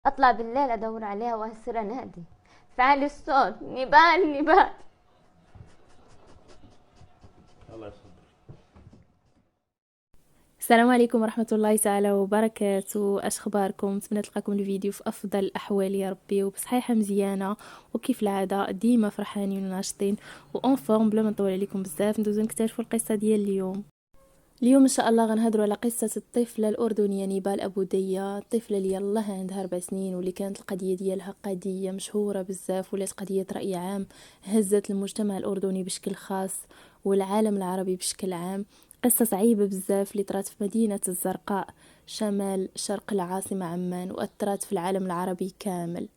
اطلع بالليل ادور عليها واصير انادي في عالي الصوت: نبال نبال. الله يصبر. السلام عليكم ورحمة الله تعالى وبركاته. اش اخباركم؟ نتمنى تلقاكم الفيديو في افضل الاحوال يا ربي وبصحيحة مزيانة وكيف العادة ديما فرحانين وناشطين وان فورم. بلا ما نطول عليكم بزاف ندوزو نكتشفوا القصة ديال اليوم ان شاء الله. غنهضروا على قصة الطفلة الاردنية نيبال ابو دية، الطفلة اللي يلاه عندها 4 سنين واللي كانت القضية ديالها قضية مشهورة بزاف، ولات قضية رأي عام هزت المجتمع الاردني بشكل خاص والعالم العربي بشكل عام. قصة صعيبة بزاف اللي طرات في مدينة الزرقاء شمال شرق العاصمة عمان وأثرت في العالم العربي كامل.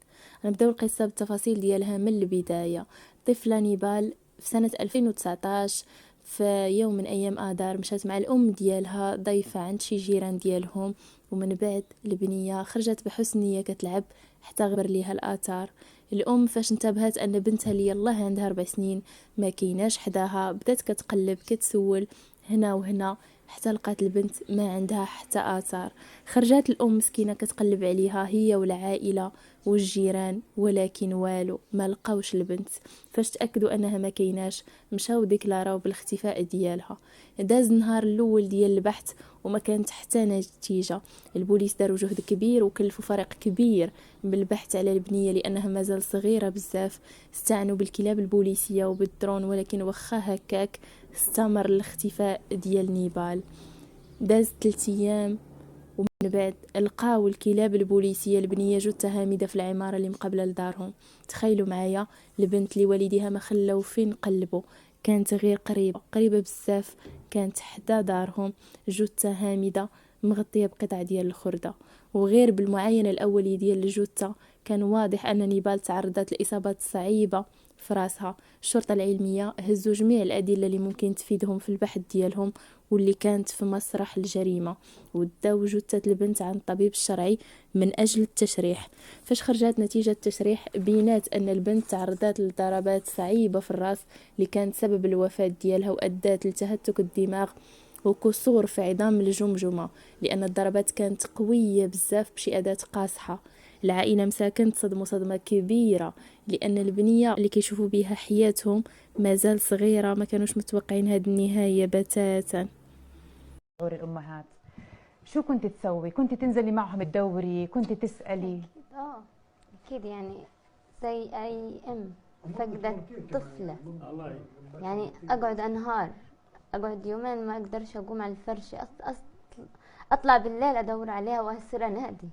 غنبداو القصة بالتفاصيل ديالها من البداية. طفلة نيبال في سنة 2019 في يوم من أيام آذار مشات مع الأم ديالها ضيفة عند شي جيران ديالهم، ومن بعد البنية خرجت بحسن نية كتلعب حتى غبر ليها الآثار. الأم فاش انتبهت أن بنتها اللي يلاه عندها 4 سنين ما كيناش حداها بدات كتقلب كتسول هنا وهنا حتى لقات البنت ما عندها حتى آثار. خرجات الأم مسكينة كتقلب عليها هي والعائلة والجيران ولكن والو ما لقاوش البنت. فاش تاكدوا انها ما كيناش مشاو ديكلاراو بالاختفاء ديالها. داز النهار الاول ديال البحث وما كانت حتى نتيجه. البوليس داروا جهد كبير وكلفوا فريق كبير بالبحث على البنيه لانها مازال صغيره بزاف. استعنوا بالكلاب البوليسيه وبالدرون، ولكن واخا هكاك استمر الاختفاء ديال نيبال. داز 3 ايام ومن بعد لقاو الكلاب البوليسيه البنيه جثه هامده في العماره اللي مقابله لدارهم. تخيلوا معايا البنت اللي والديها ما خلاو فين قلبوا، كانت غير قريبه بزاف، كانت حدا دارهم جثه هامده مغطيه بقطع ديال الخرده. وغير بالمعاينه الاوليه ديال الجثه كان واضح ان نيبال تعرضت لاصابات صعيبه في راسها. الشرطه العلميه هزوا جميع الادله اللي ممكن تفيدهم في البحث ديالهم واللي كانت في مسرح الجريمه، وداو جثة البنت عند الطبيب الشرعي من أجل التشريح. فاش خرجت نتيجة التشريح بينات أن البنت تعرضت لضربات صعيبة في الرأس اللي كانت سبب الوفاة ديالها وأدت لتهتك الدماغ وكسور في عظام الجمجمة، لأن الضربات كانت قوية بزاف بشي أداة قاصحة. العائلة مساكن تصدموا صدمة كبيرة لأن البنية اللي كيشوفوا بها حياتهم مازال صغيرة، ما كانوش متوقعين هاد النهاية بتاتا. شعور الأمهات شو كنت تسوي؟ كنت تنزلي معهم تدوري؟ كنت تسألي؟ اكيد يعني زي اي ام فقدت طفلة، يعني اقعد انهار، اقعد يومين ما اقدرش اقوم على الفرش اطلع بالليل ادور عليها واصير انادي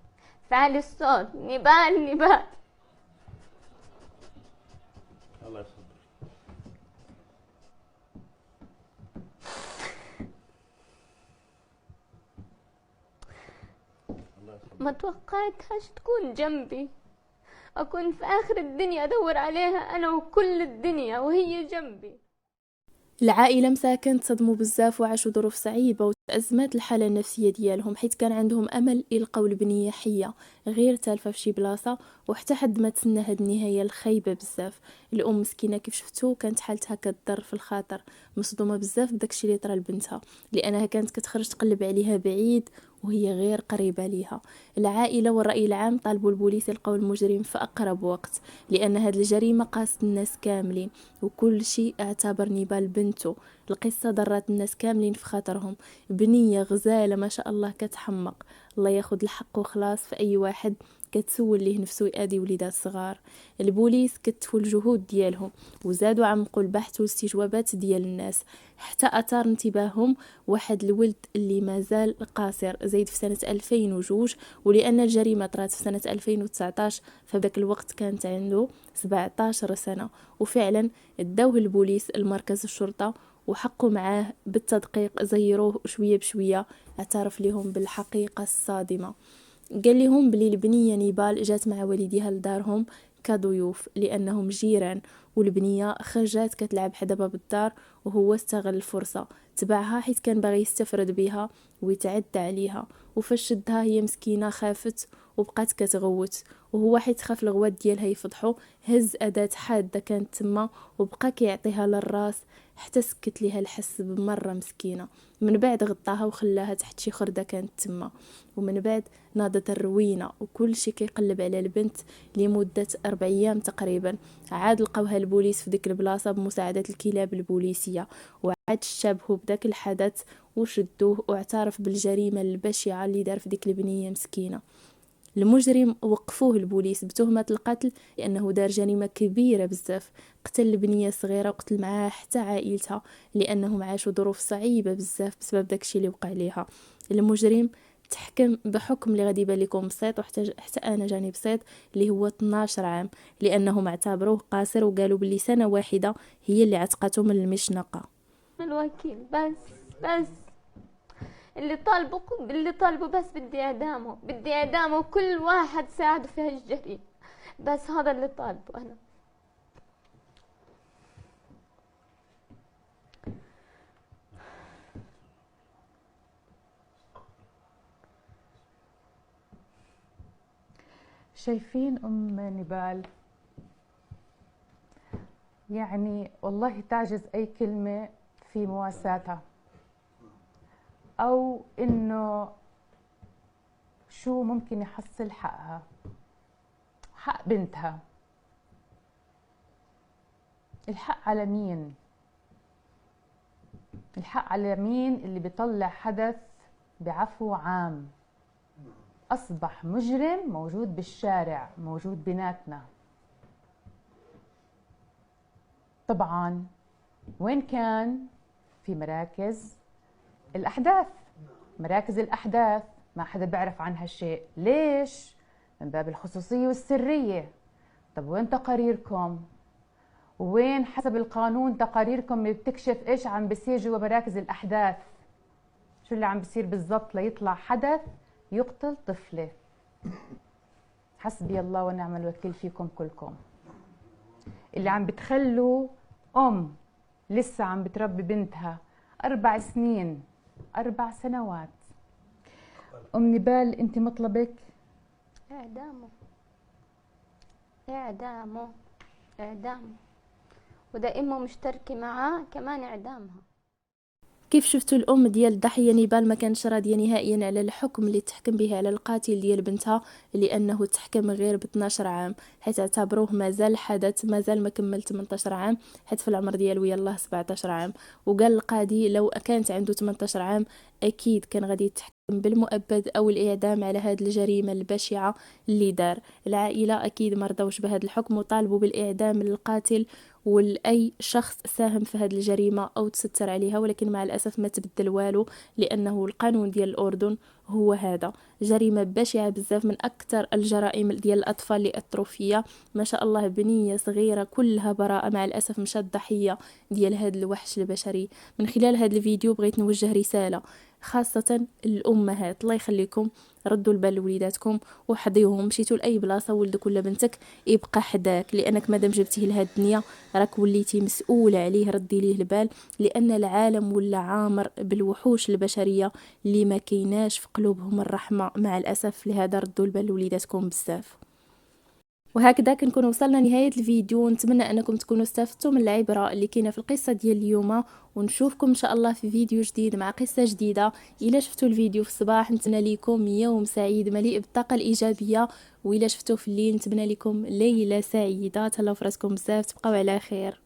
في عالي الصوت: نبال نبال. الله يصبر. الله يصبر. ما توقعتهاش تكون جنبي، اكون في اخر الدنيا ادور عليها انا وكل الدنيا وهي جنبي. العائلة مساكن تصدموا بزاف وعاشوا ظروف صعيبة وتأزمات الحالة النفسية ديالهم، حيث كان عندهم أمل يلقاو البنية حية غير تالفة في شي بلاصة، وحتى حد ما تسنى هاد النهاية الخايبة بزاف. الأم مسكينة كيف شفتو كانت حالتها كتضر في الخاطر، مصدومة بزاف بداكشي اللي طرا لبنتها لأنها كانت كتخرج تقلب عليها بعيد وهي غير قريبة ليها. العائلة والرأي العام طالبوا البوليس يلقاو المجرم في أقرب وقت، لأن هاد الجريمة قاست الناس كاملين وكل شيء اعتبر نيبال بنته. القصة ضرت الناس كاملين في خاطرهم، بنية غزالة ما شاء الله كتحمق، الله ياخد الحق وخلاص في أي واحد كتسول ليه نفسه يأذي وليدات صغار. البوليس كتفوا الجهود ديالهم وزادوا عمقوا البحث والاستجوابات ديال الناس حتى أثار انتباههم واحد الولد اللي مازال قاصر زايد في سنة 2002، ولأن الجريمة طرات في سنة 2019 فبداك الوقت كانت عنده 17 سنة. وفعلا داوه البوليس المركز الشرطة وحقوا معاه بالتدقيق، زيروه شوية بشوية، اعترف لهم بالحقيقة الصادمة. قال لهم بلي البنية نيبال جات مع والديها لدارهم كضيوف لأنهم جيران، والبنية خرجات كتلعب حدا باب الدار وهو استغل الفرصة تبعها حيث كان باغي يستفرد بها ويتعدى عليها. وفاش شدها هي مسكينة خافت وبقات كتغوت، وهو حيت خاف الغوات ديالها يفضحو هز اداه حاده كانت تما وبقى كيعطيها للراس حتى سكت ليها الحس بمره مسكينه. من بعد غطاها وخلاها تحت شي خرده كانت تما، ومن بعد ناضت الروينه وكل شي كيقلب على البنت لمده 4 ايام تقريبا. عاد لقاوها البوليس في ديك البلاصه بمساعده الكلاب البوليسيه، وعاد شابهوا بداك الحدث وشدوه واعترف بالجريمه البشعه اللي دار في ديك البنيه مسكينه. المجرم وقفوه البوليس بتهمة القتل لأنه دار جريمة كبيرة بزاف، قتل البنية صغيرة وقتل معاها حتى عائلتها لأنهم عاشوا ظروف صعيبة بزاف بسبب داكشي اللي وقع ليها. المجرم تحكم بحكم اللي غادي يبان لكم بسيط وحتى انا جاني بسيط، اللي هو 12 عام، لأنهم اعتبروه قاصر وقالوا باللي سنة واحدة هي اللي عتقته من المشنقة. الوكيل بس اللي طالبه بس بدي اعدامه وكل واحد ساعده في هالجريمة، بس هذا اللي طالبه انا. شايفين ام نبال؟ يعني والله تعجز اي كلمة في مواساتها، او انه شو ممكن يحصل حقها، حق بنتها. الحق على مين؟ الحق على مين اللي بيطلع حدث بعفو عام؟ أصبح مجرم موجود بالشارع، موجود بيناتنا. طبعا وين كان؟ في مراكز الأحداث. مراكز الأحداث ما حدا بيعرف عنها شيء. ليش؟ من باب الخصوصية والسرية. طب وين تقاريركم؟ وين حسب القانون تقاريركم اللي بتكشف ايش عم بيصير جوا مراكز الأحداث؟ شو اللي عم بيصير بالضبط ليطلع حدث يقتل طفلة؟ حسبي الله ونعم الوكيل فيكم كلكم، اللي عم بتخلوا أم لسه عم بتربي بنتها 4 سنين 4 سنوات. أم نبال انت مطلبك اعدامه وده امه مشتركة معاه كمان اعدامها. كيف شفتوا الأم ديال الضحية نيبال ما كانش راضية نهائيا على الحكم اللي تحكم به على القاتل ديال بنتها، لأنه تحكم غير ب 12 عام، حيث اعتبروه مازال حدث مازال ما كمل 18 عام، حيث في العمر ديالو يلاه 17 عام. وقال القاضي لو كانت عنده 18 عام أكيد كان غادي يتحكم بالمؤبد أو الإعدام على هذه الجريمة البشعة اللي دار. العائلة أكيد مرضوش بهذا الحكم وطالبوا بالإعدام للقاتل ولأي شخص ساهم في هذه الجريمة أو تستر عليها، ولكن مع الأسف ما تبدل والو، لأنه القانون ديال الأردن هو هذا. جريمة بشعة بزاف، من أكثر الجرائم ديال الأطفال اللي أثروا فيا. ما شاء الله بنية صغيرة كلها براءة، مع الأسف مشات ضحية ديال هذا الوحش البشري. من خلال هذا الفيديو بغيت نوجه رسالة خاصة الأمهات، الله يخليكم ردوا البال لوليداتكم وحضيوهم. مشيتوا لأي بلاصة ولدك ولا بنتك يبقى حداك، لأنك مادام جبتيه لهاد الدنيا راك وليتي مسؤولة عليه، ردي ليه البال، لأن العالم ولا عامر بالوحوش البشرية اللي ما كيناش في قلوبهم الرحمة مع الأسف. لهذا ردوا البال لوليداتكم بزاف. وهكذا كنكون وصلنا لنهاية الفيديو، نتمنى أنكم تكونوا استفدتوا من العبرة اللي كاينه في القصة ديال اليوم، ونشوفكم إن شاء الله في فيديو جديد مع قصة جديدة. إلا شفتوا الفيديو في الصباح نتمنى لكم يوم سعيد مليء بالطاقة الإيجابية، وإلا شفتوا في الليل نتمنى لكم ليلة سعيدة. تهلاو فراسكم بزاف، تبقاو على خير.